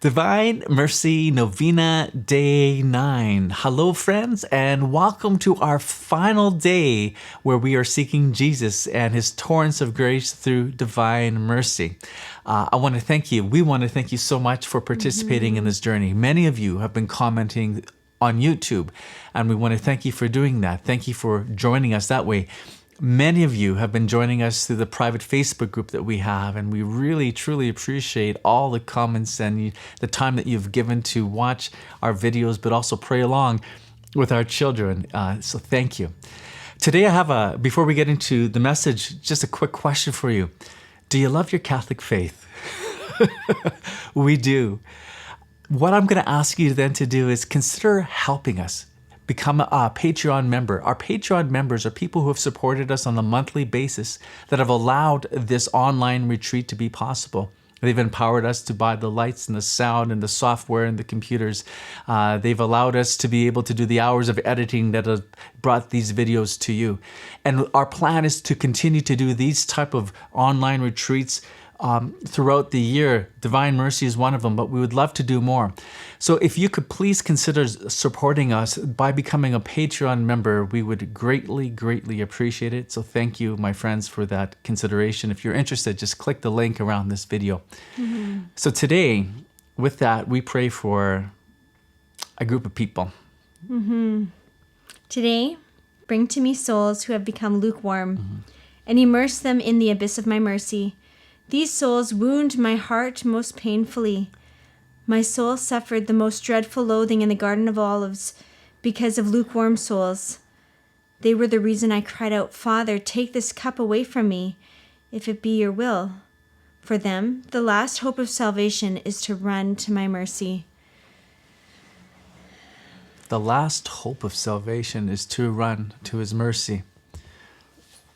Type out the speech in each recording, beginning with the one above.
Divine Mercy Novena Day 9. Hello, friends, and welcome to our final day where we are seeking Jesus and His torrents of grace through divine mercy. I want to thank you. We want to thank you so much for participating in this journey. Many of you have been commenting on YouTube, and we want to thank you for doing that. Thank you for joining us that way. Many of you have been joining us through the private Facebook group that we have, and we really, truly appreciate all the comments and the time that you've given to watch our videos, but also pray along with our children. So thank you. Today I have before we get into the message, just a quick question for you. Do you love your Catholic faith? We do. What I'm going to ask you then to do is consider helping us. Become a Patreon member. Our Patreon members are people who have supported us on a monthly basis that have allowed this online retreat to be possible. They've empowered us to buy the lights and the sound and the software and the computers. They've allowed us to be able to do the hours of editing that have brought these videos to you. And our plan is to continue to do these type of online retreats throughout the year. Divine Mercy is one of them, but we would love to do more. So if you could please consider supporting us by becoming a Patreon member, we would greatly, greatly appreciate it. So thank you, my friends, for that consideration. If you're interested, just click the link around this video. So today, with that, we pray for a group of people. Today, bring to me souls who have become lukewarm, and immerse them in the abyss of my mercy. These souls wound my heart most painfully. My soul suffered the most dreadful loathing in the Garden of Olives because of lukewarm souls. They were the reason I cried out, "Father, take this cup away from me, if it be your will." For them, the last hope of salvation is to run to my mercy. The last hope of salvation is to run to His mercy,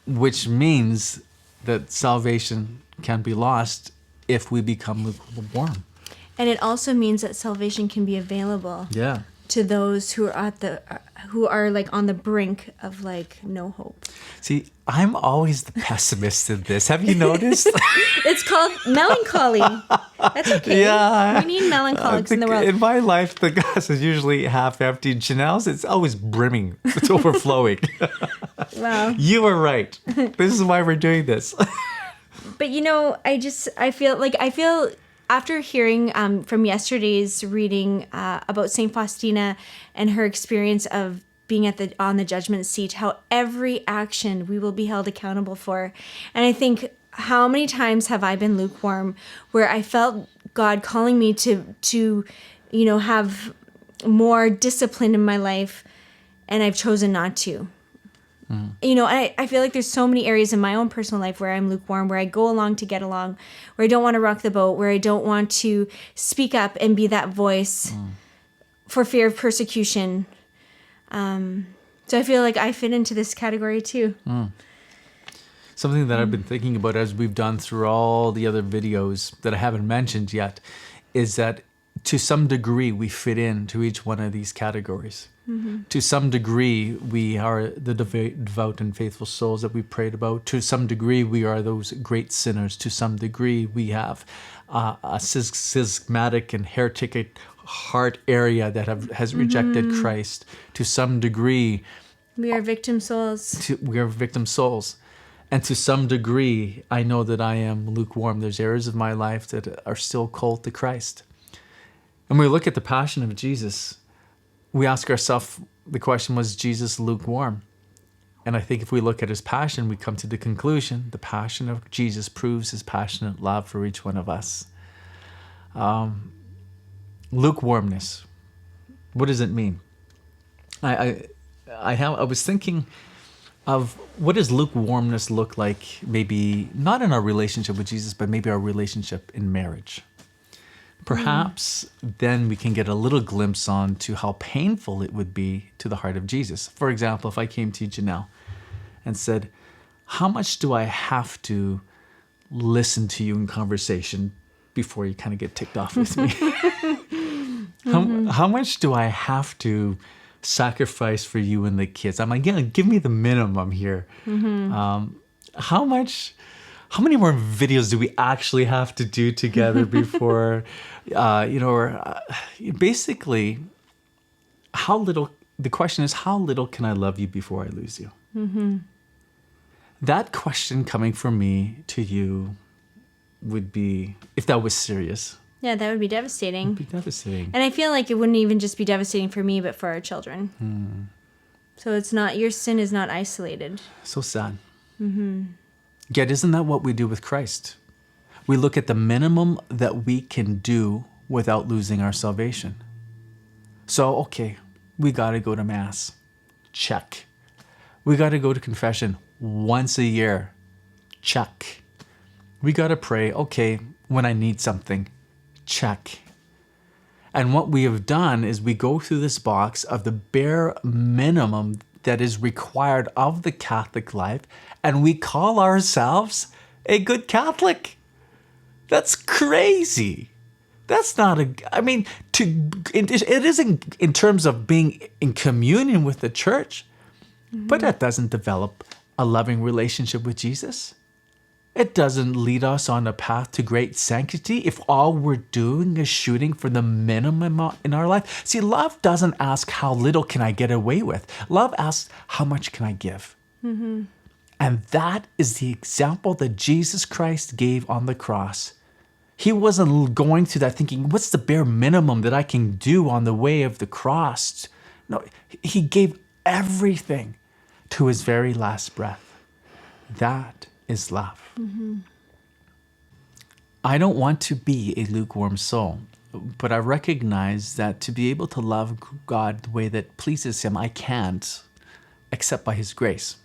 which means that salvation can be lost if we become lukewarm. And it also means that salvation can be available to those who are like on the brink of like no hope. See, I'm always the pessimist in this. Have you noticed? It's called melancholy. That's okay. Yeah. We need melancholics in the world. In my life, the glass is usually half empty. Janelle's, it's always brimming. It's overflowing. Wow. You were right. This is why we're doing this. But you know, I feel after hearing from yesterday's reading about St Faustina and her experience of being on the judgment seat, how every action we will be held accountable for. And I think, how many times have I been lukewarm, where I felt God calling me to have more discipline in my life, and I've chosen not to. You know, I feel like there's so many areas in my own personal life where I'm lukewarm, where I go along to get along, where I don't want to rock the boat, where I don't want to speak up and be that voice for fear of persecution. So I feel like I fit into this category too. Something that I've been thinking about as we've done through all the other videos that I haven't mentioned yet is that to some degree we fit into each one of these categories. To some degree, we are the devout and faithful souls that we prayed about. To some degree, we are those great sinners. To some degree, we have a schismatic and heretic heart area that has rejected Christ. To some degree, we are victim souls. We are victim souls. And to some degree, I know that I am lukewarm. There's areas of my life that are still cold to Christ. And we look at the passion of Jesus, we ask ourselves, the question, was Jesus lukewarm? And I think if we look at His passion, we come to the conclusion, the passion of Jesus proves His passionate love for each one of us. Lukewarmness, what does it mean? I was thinking of what does lukewarmness look like, maybe not in our relationship with Jesus, but maybe our relationship in marriage. Perhaps then we can get a little glimpse on to how painful it would be to the heart of Jesus. For example, if I came to you, Janelle, and said, how much do I have to listen to you in conversation before you kind of get ticked off with me? How much do I have to sacrifice for you and the kids? I'm like, yeah, give me the minimum here. How much how many more videos do we actually have to do together before, basically, how little, the question is, how little can I love you before I lose you? Mm-hmm. That question coming from me to you would be, if that was serious. Yeah, that would be devastating. It would be devastating. And I feel like it wouldn't even just be devastating for me, but for our children. So it's not, your sin is not isolated. So sad. Yet isn't that what we do with Christ? We look at the minimum that we can do without losing our salvation. So, okay, we got to go to Mass. Check. We got to go to confession once a year. Check. We got to pray, okay, when I need something. Check. And what we have done is we go through this box of the bare minimum that is required of the Catholic life, and we call ourselves a good Catholic. That's crazy. That's not it is in terms of being in communion with the church, but that doesn't develop a loving relationship with Jesus. It doesn't lead us on a path to great sanctity if all we're doing is shooting for the minimum in our life. See, love doesn't ask how little can I get away with. Love asks how much can I give? Mm-hmm. And that is the example that Jesus Christ gave on the cross. He wasn't going through that thinking, what's the bare minimum that I can do on the way of the cross? No, he gave everything to his very last breath. That is love. Mm-hmm. I don't want to be a lukewarm soul, but I recognize that to be able to love God the way that pleases him, I can't except by his grace.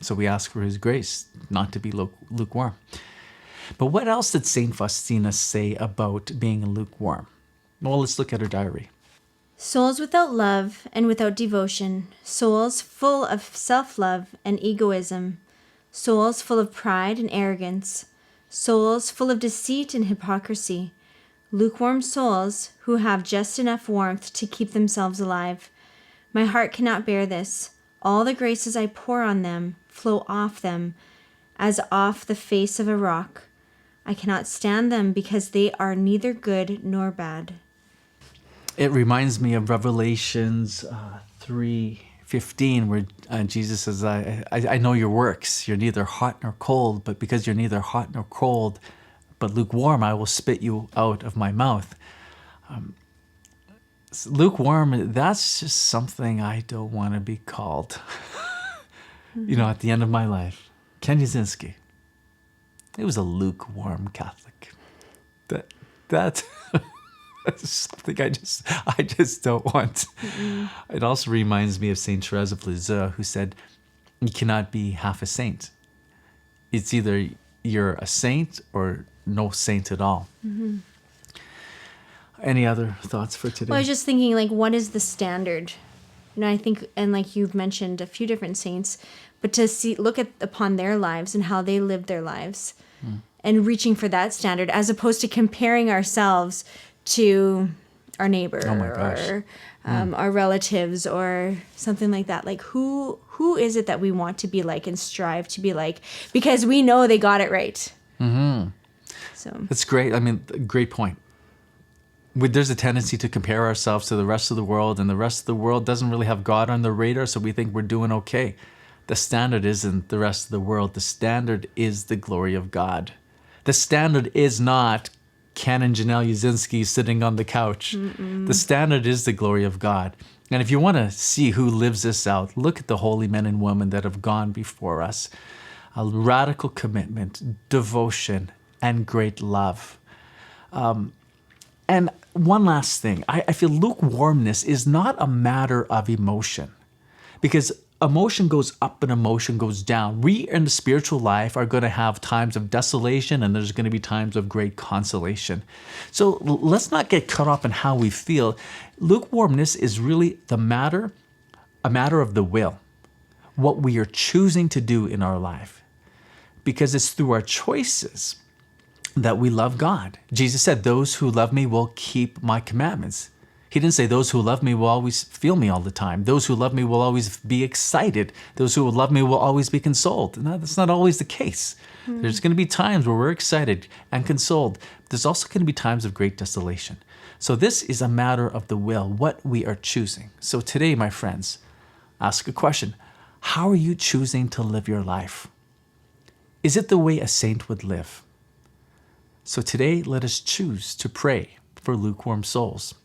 So we ask for his grace not to be lukewarm. But what else did St Faustina say about being lukewarm? Well, let's look at her diary. Souls without love and without devotion, souls full of self-love and egoism, souls full of pride and arrogance, souls full of deceit and hypocrisy, lukewarm souls who have just enough warmth to keep themselves alive. My heart cannot bear this. All the graces I pour on them flow off them as off the face of a rock. I cannot stand them because they are neither good nor bad. It reminds me of Revelations 3:15, where Jesus says, I know your works. You're neither hot nor cold, but because you're neither hot nor cold, but lukewarm, I will spit you out of my mouth. Lukewarm, that's just something I don't want to be called. At the end of my life. Ken Yazinski, he was a lukewarm Catholic. That's something I just don't want. Mm-mm. It also reminds me of Saint Therese of Lisieux, who said, you cannot be half a saint. It's either you're a saint or no saint at all. Mm-hmm. Any other thoughts for today? Well, I was just thinking, what is the standard? I think, and you've mentioned a few different saints, but to look upon their lives and how they lived their lives and reaching for that standard, as opposed to comparing ourselves to our neighbor or our relatives or something like that. Who is it that we want to be like and strive to be like, because we know they got it right. Mm-hmm. So that's great. Great point. There's a tendency to compare ourselves to the rest of the world, and the rest of the world doesn't really have God on their radar, so we think we're doing okay. The standard isn't the rest of the world. The standard is the glory of God. The standard is not Ken and Janelle Yazinski sitting on the couch. Mm-mm. The standard is the glory of God. And if you want to see who lives this out, look at the holy men and women that have gone before us. A radical commitment, devotion, and great love. And one last thing, I feel lukewarmness is not a matter of emotion, because emotion goes up and emotion goes down. We in the spiritual life are going to have times of desolation, and there's going to be times of great consolation. So let's not get caught up in how we feel. Lukewarmness is really a matter of the will, what we are choosing to do in our life, because it's through our choices that we love God. Jesus said, those who love me will keep my commandments. He didn't say those who love me will always feel me all the time. Those who love me will always be excited. Those who will love me will always be consoled. No, that's not always the case. There's going to be times where we're excited and consoled. There's also going to be times of great desolation. So this is a matter of the will, what we are choosing. So today, my friends, ask a question. How are you choosing to live your life? Is it the way a saint would live? So today, let us choose to pray for lukewarm souls.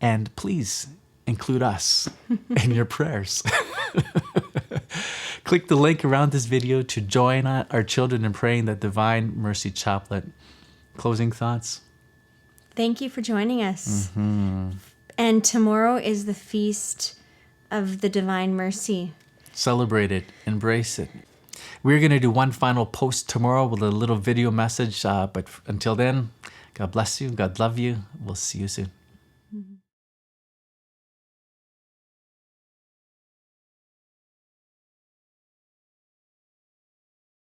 And please include us in your prayers. Click the link around this video to join our children in praying the Divine Mercy Chaplet. Closing thoughts? Thank you for joining us. And tomorrow is the feast of the Divine Mercy. Celebrate it. Embrace it. We're going to do one final post tomorrow with a little video message. But until then, God bless you. God love you. We'll see you soon.